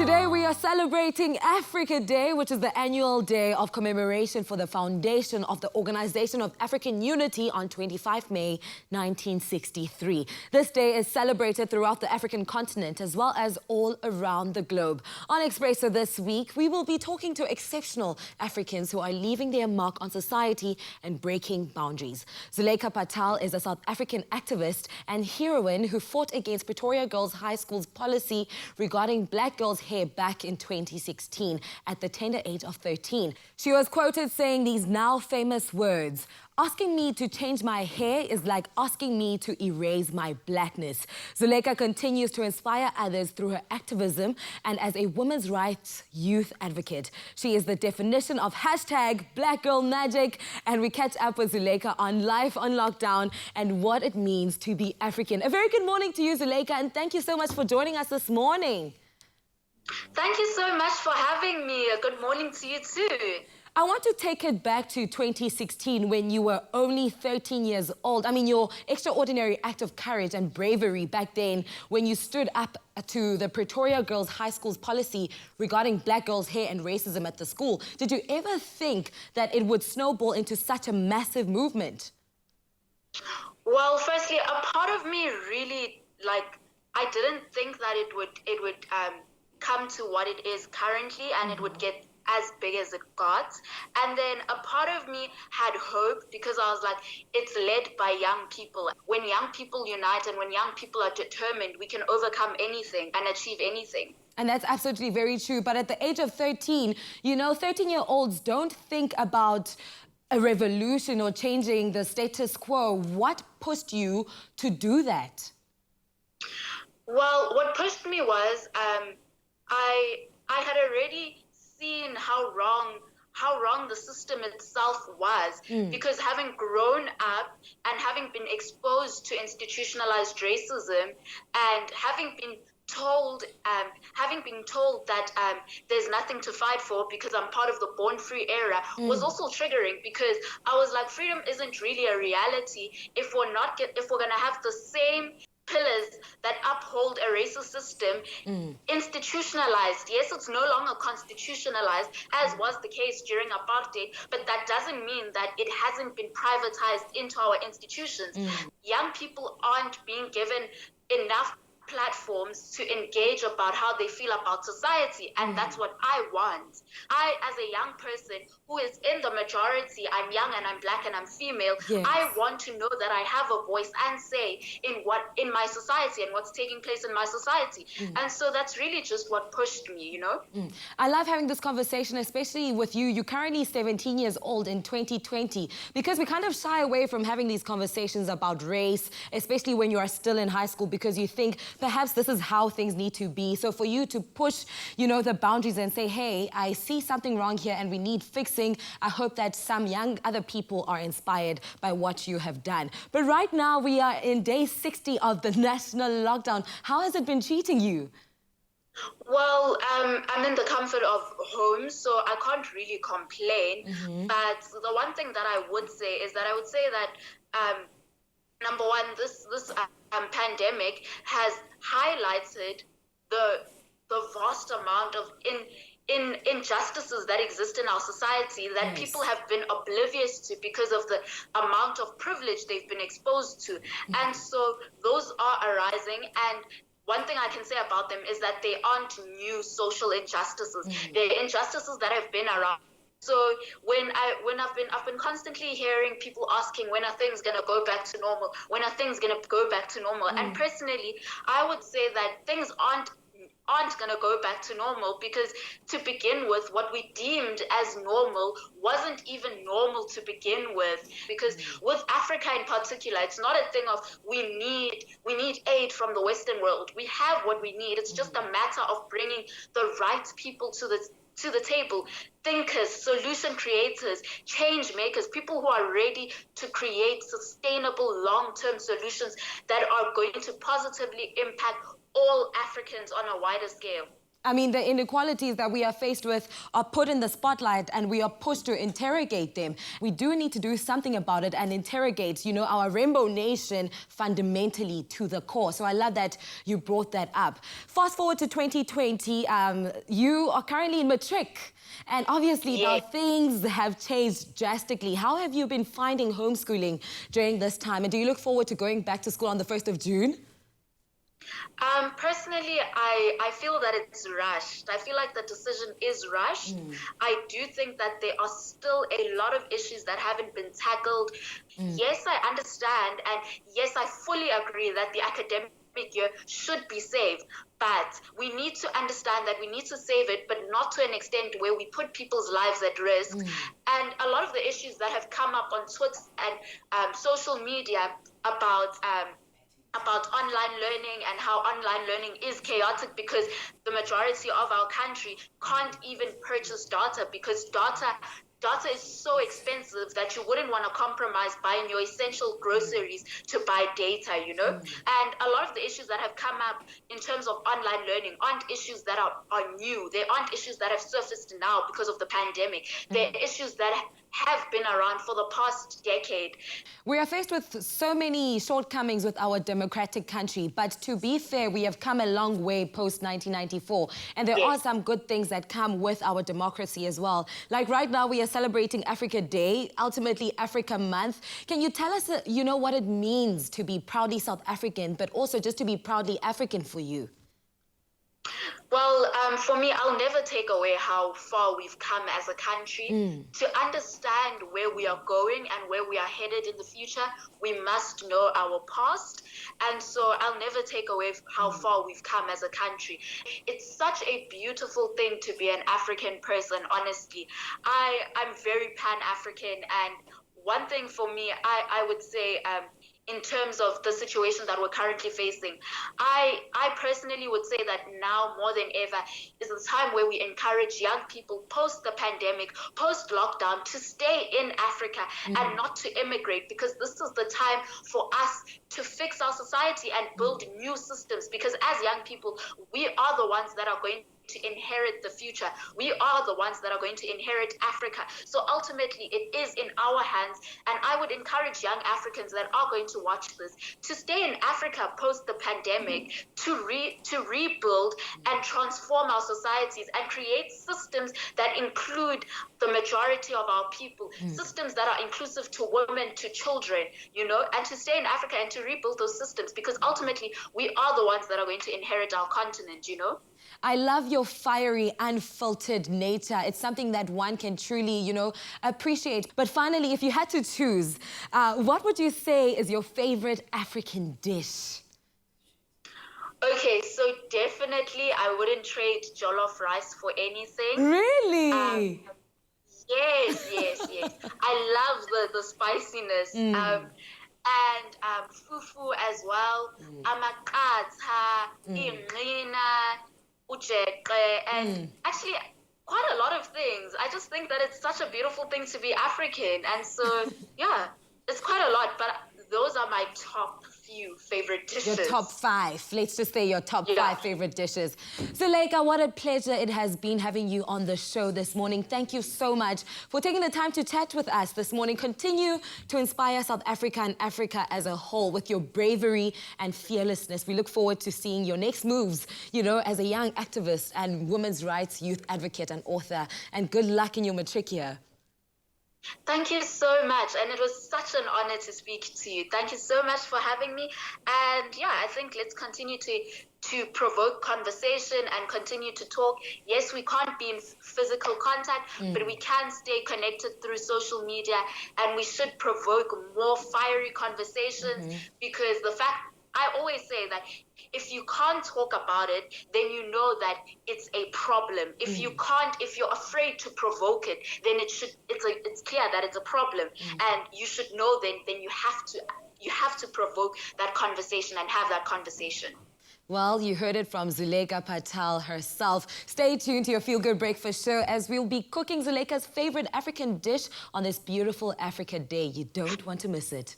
Today we are celebrating Africa Day, which is the annual day of commemoration for the foundation of the Organization of African Unity on 25 May 1963. This day is celebrated throughout the African continent as well as all around the globe. On Expresso this week, we will be talking to exceptional Africans who are leaving their mark on society and breaking boundaries. Zulaikha Patel is a South African activist and heroine who fought against Pretoria Girls High School's policy regarding black girls' hair back in 2016 at the tender age of 13. She was quoted saying these now famous words: "Asking me to change my hair is like asking me to erase my blackness." Zulaikha continues to inspire others through her activism and as a women's rights youth advocate. She is the definition of #BlackGirlMagic, and we catch up with Zulaikha on life on lockdown and what it means to be African. A very good morning to you, Zulaikha, and thank you so much for joining us this morning. Thank you so much for having me. Good morning to you too. I want to take it back to 2016 when you were only 13 years old. I mean, your extraordinary act of courage and bravery back then when you stood up to the Pretoria Girls High School's policy regarding black girls' hair and racism at the school. Did you ever think that it would snowball into such a massive movement? Well, firstly, a part of me really, I didn't think that it would come to what it is currently, and it would get as big as it got. And then a part of me had hope because I was like, it's led by young people. When young people unite and when young people are determined, we can overcome anything and achieve anything. And that's absolutely very true. But at the age of 13, you know, 13-year-olds don't think about a revolution or changing the status quo. What pushed you to do that? Well, what pushed me was I had already seen how wrong the system itself was, because having grown up and having been exposed to institutionalized racism and having been told that there's nothing to fight for because I'm part of the born free era was also triggering, because I was like, freedom isn't really a reality if we're gonna have the same pillars that uphold a racist system institutionalized. Yes, it's no longer constitutionalized, as was the case during apartheid, but that doesn't mean that it hasn't been privatized into our institutions. Young people aren't being given enough platforms to engage about how they feel about society, and that's what I want. I, as a young person who is in the majority, I'm young and I'm black and I'm female, yes, I want to know that I have a voice and say in my society and what's taking place in my society. And so that's really just what pushed me, you know? I love having this conversation, especially with you. You're currently 17 years old in 2020, because we kind of shy away from having these conversations about race, especially when you are still in high school, because you think perhaps this is how things need to be. So for you to push, you know, the boundaries and say, hey, I see something wrong here and we need fixing, I hope that some young other people are inspired by what you have done. But right now we are in day 60 of the national lockdown. How has it been treating you? Well, I'm in the comfort of home, so I can't really complain. But the one thing that I would say is that number one, this pandemic has highlighted the vast amount of injustices that exist in our society that people have been oblivious to because of the amount of privilege they've been exposed to. And so those are arising, and one thing I can say about them is that they aren't new social injustices. They're injustices that have been around. So I've been constantly hearing people asking, when are things gonna go back to normal? When are things gonna go back to normal? And personally, I would say that things aren't gonna go back to normal, because to begin with, what we deemed as normal wasn't even normal to begin with. Because with Africa in particular, it's not a thing of we need aid from the Western world. We have what we need. It's just a matter of bringing the right people to the table. Thinkers, solution creators, change makers, people who are ready to create sustainable long-term solutions that are going to positively impact all Africans on a wider scale. I mean, the inequalities that we are faced with are put in the spotlight and we are pushed to interrogate them. We do need to do something about it and interrogate, you know, our rainbow nation fundamentally to the core. So I love that you brought that up. Fast forward to 2020, you are currently in matric. And obviously now things have changed drastically. How have you been finding homeschooling during this time? And do you look forward to going back to school on the 1st of June? Personally, I feel that it's rushed. I feel like the decision is rushed. I do think that there are still a lot of issues that haven't been tackled. Yes, I understand, and yes, I fully agree that the academic year should be saved. But we need to understand that we need to save it, but not to an extent where we put people's lives at risk. And a lot of the issues that have come up on Twitter and social media about online learning and how online learning is chaotic because the majority of our country can't even purchase data because data is so expensive that you wouldn't want to compromise buying your essential groceries to buy data, you know? And a lot of the issues that have come up in terms of online learning aren't issues that are new. They aren't issues that have surfaced now because of the pandemic. They're issues that have been around for the past decade. We are faced with so many shortcomings with our democratic country, but to be fair, we have come a long way post-1994, and there are some good things that come with our democracy as well. Like right now, we are celebrating Africa Day, ultimately Africa Month. Can you tell us, you know, what it means to be proudly South African, but also just to be proudly African for you? Well, for me, I'll never take away how far we've come as a country. To understand where we are going and where we are headed in the future, we must know our past. And so I'll never take away how far we've come as a country. It's such a beautiful thing to be an African person, honestly. I'm very Pan-African, and one thing for me, I would say, in terms of the situation that we're currently facing, I personally would say that now more than ever is the time where we encourage young people post the pandemic, post lockdown, to stay in Africa and not to immigrate, because this is the time for us to fix our society and build new systems, because as young people, we are the ones that are going to inherit the future. We are the ones that are going to inherit Africa. So ultimately, it is in our hands. And I would encourage young Africans that are going to watch this to stay in Africa post the pandemic, to rebuild and transform our societies and create systems that include the majority of our people, systems that are inclusive to women, to children, you know, and to stay in Africa and to rebuild those systems, because ultimately we are the ones that are going to inherit our continent, you know. I love your fiery, unfiltered nature. It's something that one can truly, you know, appreciate. But finally, if you had to choose, what would you say is your favorite African dish? Okay, so definitely I wouldn't trade jollof rice for anything. Really? Yes. I love the spiciness. And fufu as well. Amakatha, imrina, and actually quite a lot of things. I just think that it's such a beautiful thing to be African, and so yeah, it's quite a lot, but those are my top few favorite dishes. Your top 5. Let's just say your top 5 favorite dishes. Zulaikha, what a pleasure it has been having you on the show this morning. Thank you so much for taking the time to chat with us this morning. Continue to inspire South Africa and Africa as a whole with your bravery and fearlessness. We look forward to seeing your next moves, you know, as a young activist and women's rights youth advocate and author. And good luck in your matric year. Thank you so much, and it was such an honor to speak to you. Thank you so much for having me, and yeah, I think let's continue to provoke conversation and continue to talk. Yes, we can't be in physical contact, but we can stay connected through social media, and we should provoke more fiery conversations, because the fact, I always say that if you can't talk about it, then you know that it's a problem. If you can't, if you're afraid to provoke it, then it's clear that it's a problem, and you should know then you have to provoke that conversation and have that conversation. Well, you heard it from Zulaikha Patel herself. Stay tuned to your Feel Good Breakfast show as we'll be cooking Zulaikha's favorite African dish on this beautiful Africa Day. You don't want to miss it.